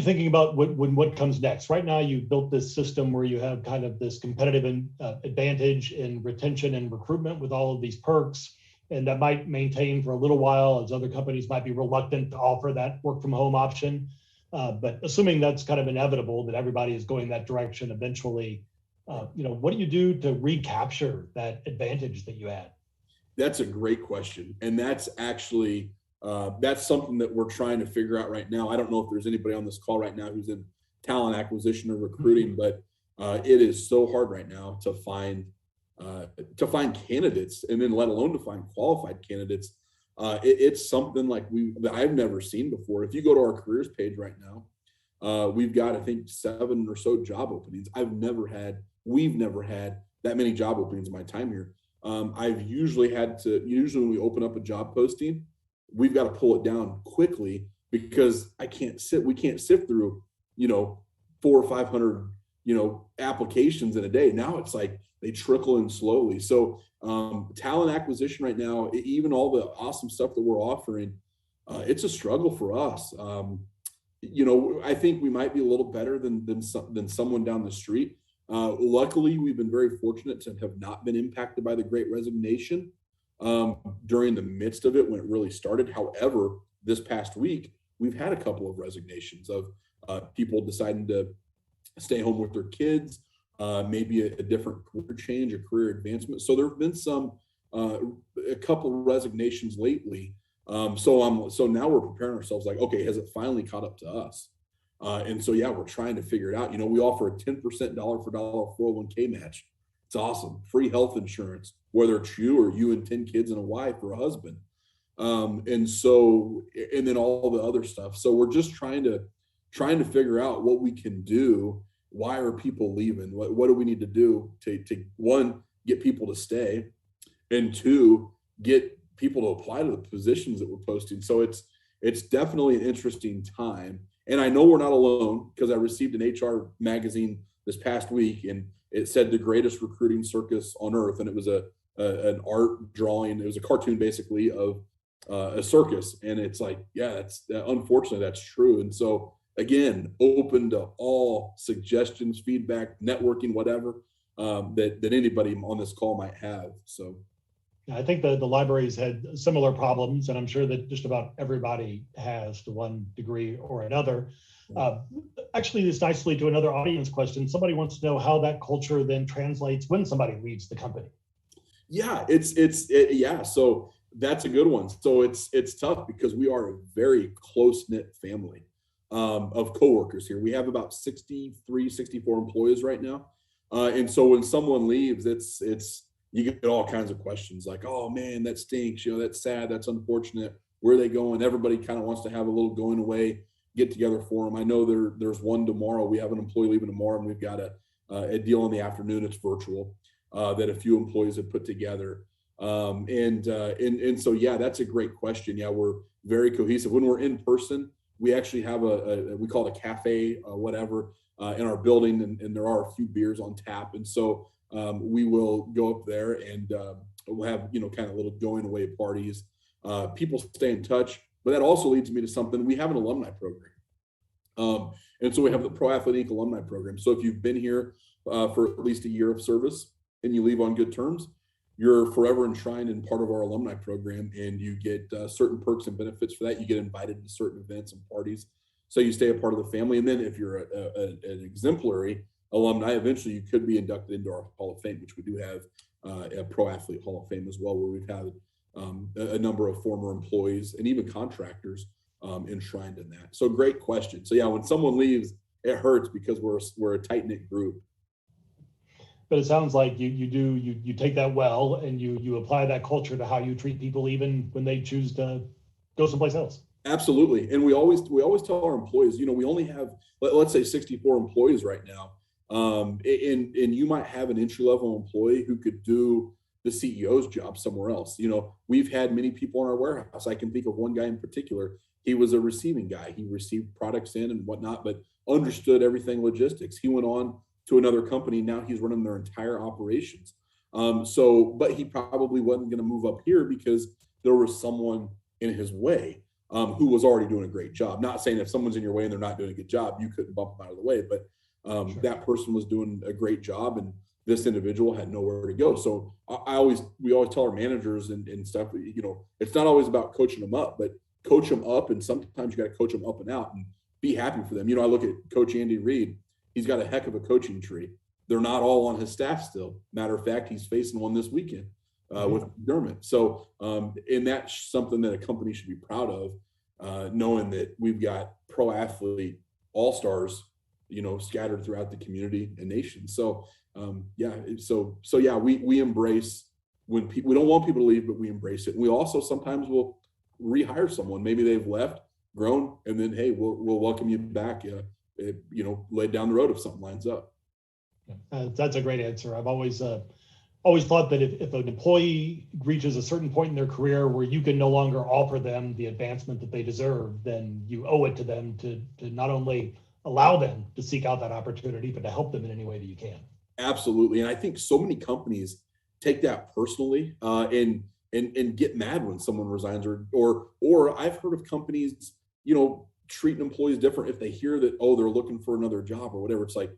[SPEAKER 1] thinking about what comes next? Right now, you've built this system where you have kind of this competitive advantage in retention and recruitment with all of these perks, and that might maintain for a little while as other companies might be reluctant to offer that work from home option. But assuming that's kind of inevitable, that everybody is going that direction eventually, what do you do to recapture that advantage that you had?
[SPEAKER 2] That's a great question. And that's actually, that's something that we're trying to figure out right now. I don't know if there's anybody on this call right now who's in talent acquisition or recruiting, but it is so hard right now to find candidates, and then let alone to find qualified candidates. It's something like I've never seen before. If you go to our careers page right now, we've got, I think, 7 or so job openings. We've never had that many job openings in my time here. Usually when we open up a job posting, we've got to pull it down quickly because we can't sift through, 400 or 500, applications in a day. Now it's like they trickle in slowly. So talent acquisition right now, even all the awesome stuff that we're offering, it's a struggle for us. I think we might be a little better than someone down the street. Luckily, we've been very fortunate to have not been impacted by the Great Resignation during the midst of it when it really started. However, this past week, we've had a couple of resignations of people deciding to stay home with their kids, maybe a different career change, a career advancement. So there have been some a couple resignations lately. So now we're preparing ourselves like, okay, has it finally caught up to us? And so, yeah, we're trying to figure it out. We offer a 10% dollar for dollar 401k match. It's awesome. Free health insurance, whether it's you or you and 10 kids and a wife or a husband. And then all the other stuff. So we're just trying to figure out what we can do. Why are people leaving? What do we need to do to one, get people to stay, and two, get people to apply to the positions that we're posting. So it's definitely an interesting time. And I know we're not alone, because I received an HR magazine this past week, and it said the greatest recruiting circus on earth. And it was an art drawing. It was a cartoon basically of a circus. And it's like, yeah, unfortunately that's true. And so again, open to all suggestions, feedback, networking, whatever that anybody on this call might have. So
[SPEAKER 1] I think the libraries had similar problems, and I'm sure that just about everybody has to one degree or another. Actually, this nicely to another audience question. Somebody wants to know how that culture then translates when somebody leaves the company.
[SPEAKER 2] Yeah, yeah. So that's a good one. So it's tough because we are a very close-knit family of coworkers here. We have about 63, 64 employees right now. And so when someone leaves, you get all kinds of questions like, oh man, that stinks. That's sad. That's unfortunate. Where are they going? Everybody kind of wants to have a little going away get together for them. I know there's one tomorrow. We have an employee leaving tomorrow, and we've got a deal in the afternoon. It's virtual that a few employees have put together. And so, yeah, that's a great question. Yeah, we're very cohesive. When we're in person, we actually have we call it a cafe, whatever, in our building, and there are a few beers on tap. And so we will go up there and we'll have, kind of little going away parties. People stay in touch, but that also leads me to something. We have an alumni program. And so we have the Pro Athletic Alumni Program. So if you've been here for at least a year of service and you leave on good terms, you're forever enshrined in part of our alumni program, and you get certain perks and benefits for that. You get invited to certain events and parties, so you stay a part of the family. And then if you're an exemplary alumni, eventually you could be inducted into our Hall of Fame, which we do have a Pro Athlete Hall of Fame as well, where we've had a number of former employees and even contractors enshrined in that. So great question. So yeah, when someone leaves, it hurts because we're a tight-knit group.
[SPEAKER 1] But it sounds like you take that well, and you apply that culture to how you treat people even when they choose to go someplace else.
[SPEAKER 2] Absolutely. And we always tell our employees, we only have, let's say 64 employees right now. And you might have an entry-level employee who could do the CEO's job somewhere else. We've had many people in our warehouse. I can think of one guy in particular. He was a receiving guy. He received products in and whatnot, but understood everything logistics. He went on to another company. Now he's running their entire operations. But he probably wasn't going to move up here because there was someone in his way who was already doing a great job. Not saying if someone's in your way and they're not doing a good job, you couldn't bump them out of the way, but sure. That person was doing a great job, and this individual had nowhere to go. So we always tell our managers and stuff, it's not always about coaching them up, but coach them up. And sometimes you got to coach them up and out and be happy for them. I look at Coach Andy Reid. He's got a heck of a coaching tree. They're not all on his staff still. Matter of fact, he's facing one this weekend with Dermott. So, and that's something that a company should be proud of, knowing that we've got pro athlete all-stars, scattered throughout the community and nation. So, we embrace when people, we don't want people to leave, but we embrace it. And we also sometimes will rehire someone. Maybe they've left, grown, and then, hey, we'll welcome you back. Laid down the road if something lines up.
[SPEAKER 1] That's a great answer. I've always thought that if an employee reaches a certain point in their career where you can no longer offer them the advancement that they deserve, then you owe it to them to not only allow them to seek out that opportunity, but to help them in any way that you can.
[SPEAKER 2] Absolutely. And I think so many companies take that personally and get mad when someone resigns, or I've heard of companies, treating employees different if they hear that, they're looking for another job or whatever. It's like,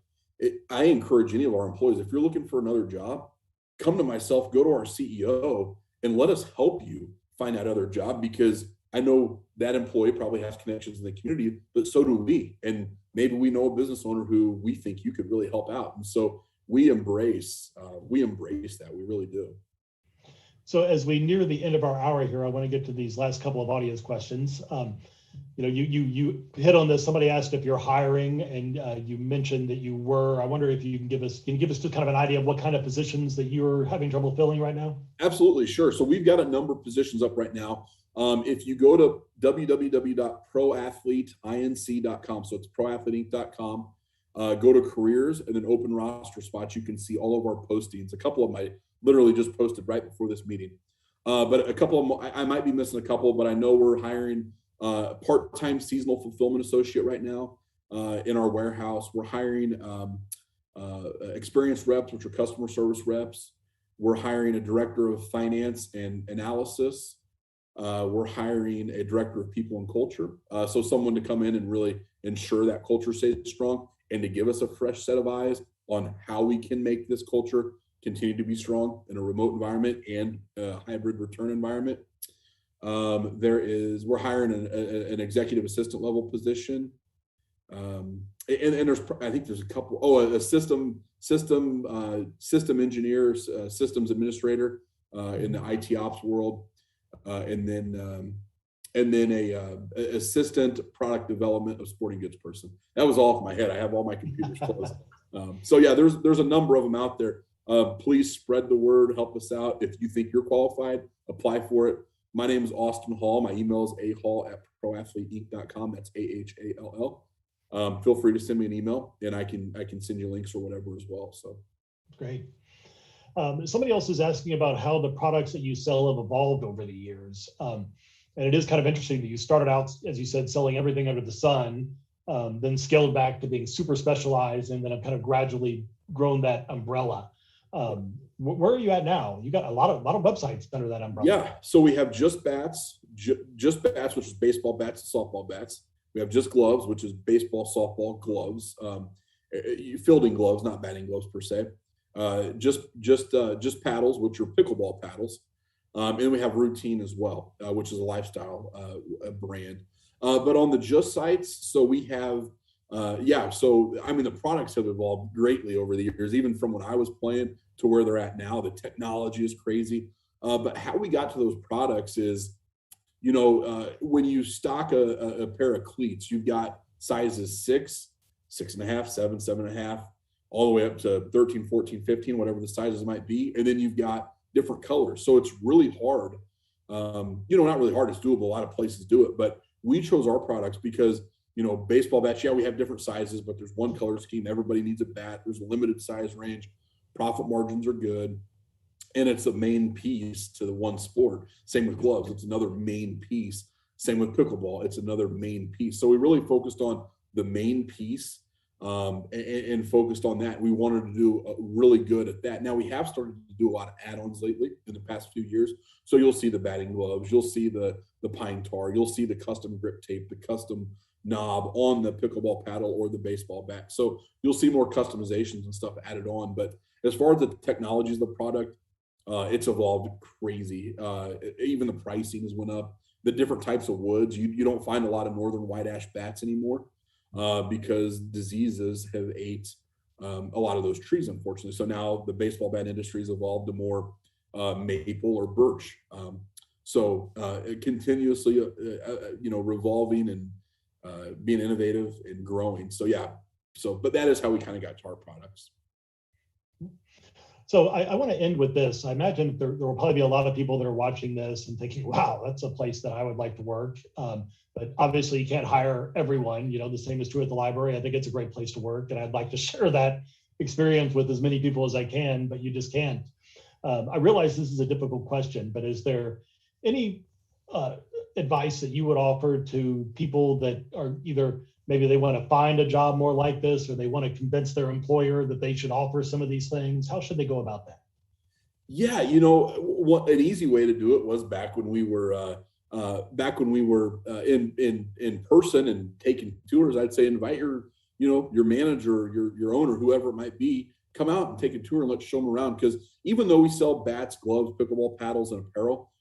[SPEAKER 2] I encourage any of our employees, if you're looking for another job, come to myself, go to our CEO, and let us help you find that other job, because I know that employee probably has connections in the community, but so do we. And maybe we know a business owner who we think you could really help out. And so we embrace that. We really do.
[SPEAKER 1] So as we near the end of our hour here, I want to get to these last couple of audience questions. You hit on this. Somebody asked if you're hiring, and you mentioned that you were. I wonder if you can give us just kind of an idea of what kind of positions that you're having trouble filling right now?
[SPEAKER 2] Absolutely, sure. So we've got a number of positions up right now. If you go to www.proathleteinc.com, so it's proathleteinc.com, go to careers and then open roster spots, you can see all of our postings. A couple of them I literally just posted right before this meeting. But a couple of them, I might be missing a couple, but I know we're hiring part-time seasonal fulfillment associate right now in our warehouse. We're hiring experienced reps, which are customer service reps. We're hiring a director of finance and analysis. We're hiring a director of people and culture. So someone to come in and really ensure that culture stays strong and to give us a fresh set of eyes on how we can make this culture continue to be strong in a remote environment and a hybrid return environment. We're hiring an executive assistant level position. And I think there's a couple, a system engineer, systems administrator in the IT ops world. And then a assistant product development of sporting goods person. That was all off my head. I have all my computers closed. So yeah, there's a number of them out there. Please spread the word, help us out. If you think you're qualified, apply for it. My name is Austin Hall. My email is ahall@proathleteinc.com. That's AHALL. Feel free to send me an email and I can send you links or whatever as well. So
[SPEAKER 1] great. Somebody else is asking about how the products that you sell have evolved over the years. And it is kind of interesting that you started out, as you said, selling everything under the sun, then scaled back to being super specialized, and then have kind of gradually grown that umbrella. Where are you at now? You got a lot of websites under that umbrella.
[SPEAKER 2] Yeah. So we have Just Bats, which is baseball bats and softball bats. We have Just Gloves, which is baseball, softball gloves, fielding gloves, not batting gloves per se. Just paddles, which are pickleball paddles. And we have Routine as well, which is a lifestyle brand. But on the Just sites, so we have, the products have evolved greatly over the years, even from when I was playing to where they're at now. The technology is crazy. But how we got to those products is, when you stock a pair of cleats, you've got sizes 6, 6.5, 7, 7.5, all the way up to 13, 14, 15, whatever the sizes might be. And then you've got different colors. So it's really hard. Not really hard, it's doable. A lot of places do it, but we chose our products because, baseball bats, we have different sizes, but there's one color scheme. Everybody needs a bat. There's a limited size range. Profit margins are good. And it's a main piece to the one sport. Same with gloves. It's another main piece. Same with pickleball. It's another main piece. So we really focused on the main piece and focused on that. We wanted to do really good at that. Now we have started to do a lot of add-ons lately in the past few years. So you'll see the batting gloves, you'll see the pine tar, you'll see the custom grip tape, the custom knob on the pickleball paddle or the baseball bat. So you'll see more customizations and stuff added on. But as far as the technologies of the product, it's evolved crazy. Even the pricing has went up. The different types of woods, you don't find a lot of northern white ash bats anymore. Because diseases have ate a lot of those trees, unfortunately. So now the baseball bat industry has evolved to more maple or birch. It continuously, revolving and being innovative and growing. But that is how we kind of got to our products.
[SPEAKER 1] So I want to end with this. I imagine there will probably be a lot of people that are watching this and thinking, wow, that's a place that I would like to work. But obviously you can't hire everyone. The same is true at the library. I think it's a great place to work, and I'd like to share that experience with as many people as I can, but you just can't. I realize this is a difficult question, but is there any advice that you would offer to people that are either maybe they want to find a job more like this, or they want to convince their employer that they should offer some of these things? How should they go about that?
[SPEAKER 2] Yeah, what an easy way to do it was back when we were in person and taking tours. I'd say invite your manager, your owner, whoever it might be, come out and take a tour and let's show them around. Because even though we sell bats, gloves, pickleball paddles, and apparel,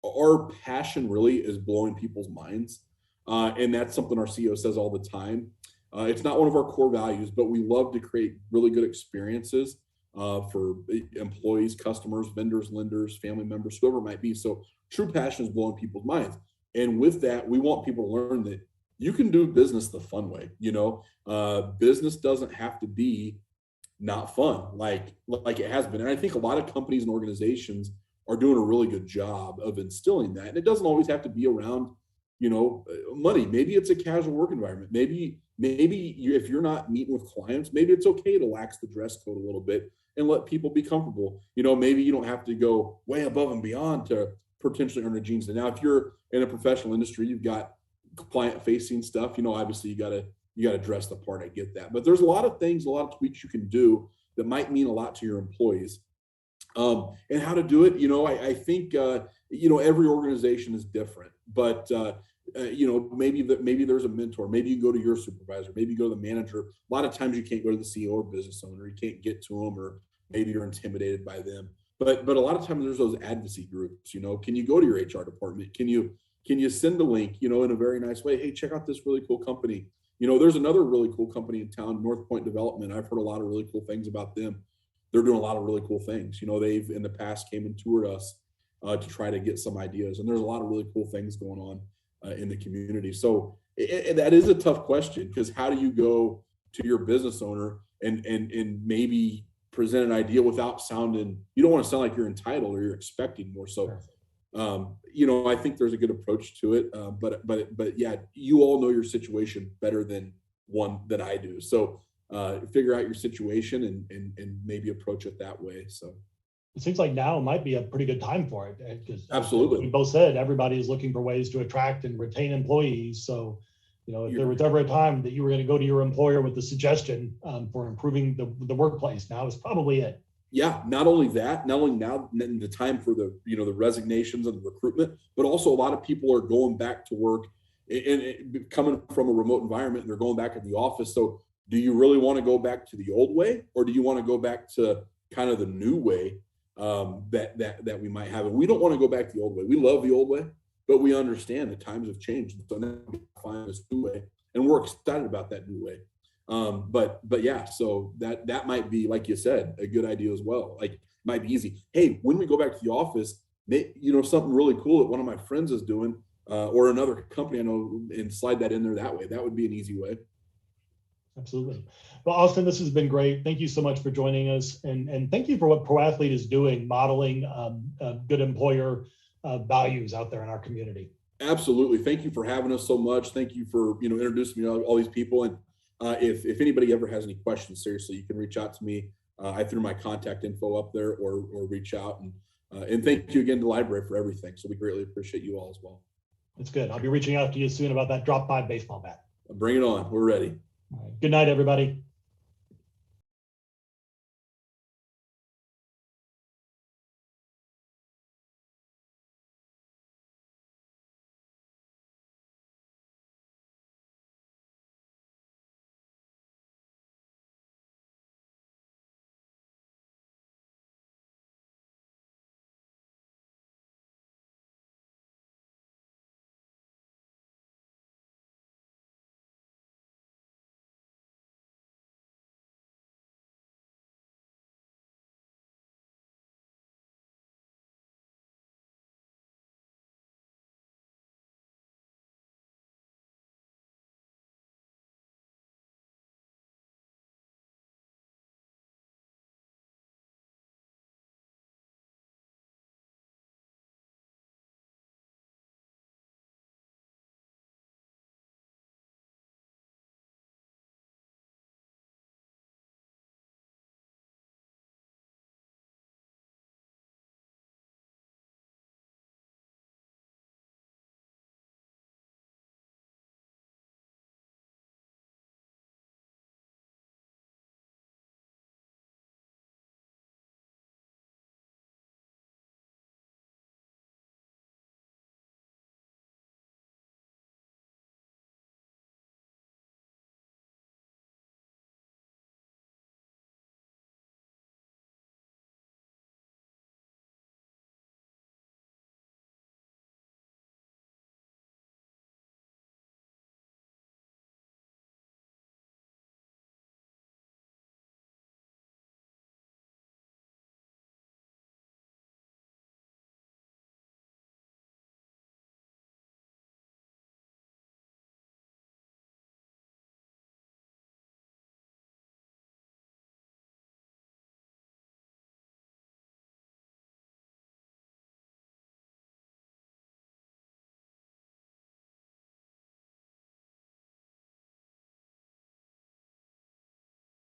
[SPEAKER 2] our passion really is blowing people's minds. And that's something our CEO says all the time. It's not one of our core values, but we love to create really good experiences for employees, customers, vendors, lenders, family members, whoever it might be. So true passion is blowing people's minds. And with that, we want people to learn that you can do business the fun way. Business doesn't have to be not fun like it has been. And I think a lot of companies and organizations are doing a really good job of instilling that. And it doesn't always have to be around, money. Maybe it's a casual work environment. Maybe if you're not meeting with clients, maybe it's okay to lax the dress code a little bit and let people be comfortable. Maybe you don't have to go way above and beyond to potentially earn a jeans. And now, if you're in a professional industry, you've got client-facing stuff. Obviously you got to dress the part. I get that, but there's a lot of things, a lot of tweaks you can do that might mean a lot to your employees. And how to do it, I think every organization is different, but maybe there's a mentor. Maybe you go to your supervisor. Maybe you go to the manager. A lot of times you can't go to the CEO or business owner. You can't get to them, or maybe you're intimidated by them. But a lot of times there's those advocacy groups. Can you go to your HR department? Can you send a link? In a very nice way. Hey, check out this really cool company. There's another really cool company in town, North Point Development. I've heard a lot of really cool things about them. They're doing a lot of really cool things. They've in the past came and toured us to try to get some ideas, and there's a lot of really cool things going on in the community. So that is a tough question, because how do you go to your business owner and maybe present an idea without sounding, you don't want to sound like you're entitled or you're expecting more. So, I think there's a good approach to it. But yeah, you all know your situation better than I do. So figure out your situation and maybe approach it that way. So
[SPEAKER 1] it seems like now might be a pretty good time for it, because
[SPEAKER 2] absolutely,
[SPEAKER 1] we both said everybody is looking for ways to attract and retain employees. So, if there was ever a time that you were going to go to your employer with a suggestion for improving the workplace, now is probably it.
[SPEAKER 2] Yeah, not only now the time for the the resignations and the recruitment, but also a lot of people are going back to work and coming from a remote environment, and they're going back in the office. So do you really want to go back to the old way, or do you want to go back to kind of the new way that we might have? And we don't want to go back to the old way. We love the old way, but we understand that times have changed. So now we find this new way, and we're excited about that new way. But yeah, so that might be, like you said, a good idea as well. Like, it might be easy. Hey, when we go back to the office, something really cool that one of my friends is doing, or another company I know, and slide that in there that way. That would be an easy way.
[SPEAKER 1] Absolutely. Well, Austin, this has been great. Thank you so much for joining us. And thank you for what ProAthlete is doing, modeling good employer values out there in our community.
[SPEAKER 2] Absolutely. Thank you for having us so much. Thank you for, introducing me to all these people. And if anybody ever has any questions, seriously, you can reach out to me. I threw my contact info up there, or reach out. And thank you again to the library for everything. So we greatly appreciate you all as well.
[SPEAKER 1] That's good. I'll be reaching out to you soon about that drop by baseball bat.
[SPEAKER 2] Bring it on. We're ready.
[SPEAKER 1] All right. Good night, everybody.